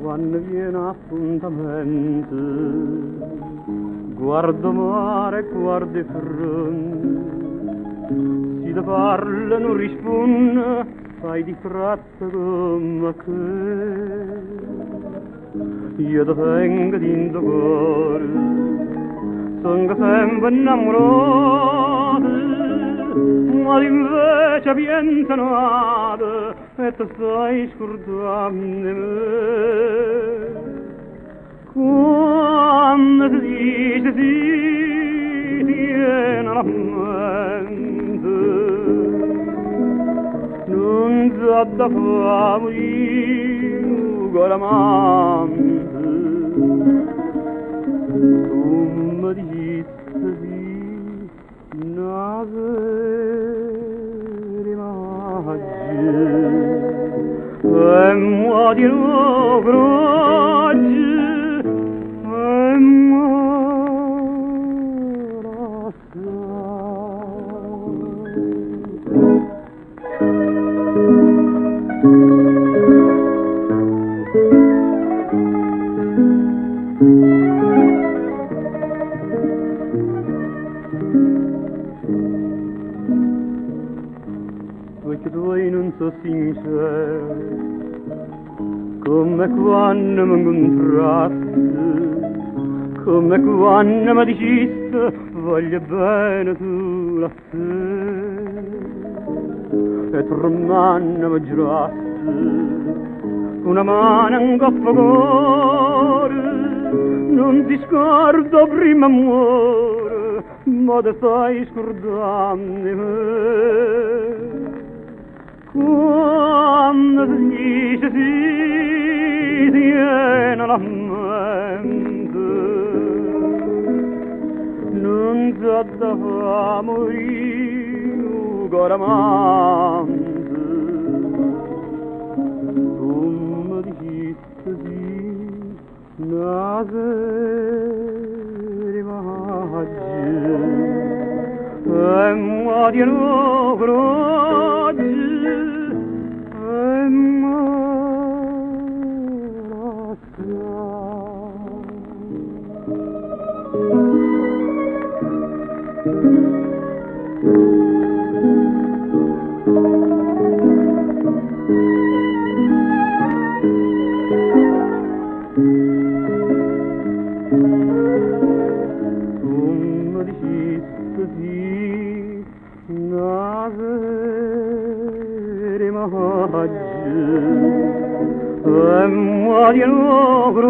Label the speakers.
Speaker 1: Quando viene appuntamento, guardo mare, guardo fronte, si da parla non risponde, fai di fratto come che. Io da vengo dentro cuore, sono sempre innamorato, ma invece pienso nada e ti stai scordando di me. Quando si dice sì, tiene la mente, non c'è da fare con l'amante. Tu mi dici sì, una e moi di nuovo e perché tu non so sincero, come quando mi incontrasti, come quando mi dicesti voglio bene tu la te, e tra mano mi giurasti, una mano in coppa cuore, non ti scordo prima muore, ma ti stai scordando di me. Quando si dice sì, tiene la mente, non c'è da fare morire con l'amante. Tu mi dici sì, una sera oggi, e mo di nuovo oggi, e mo di nuovo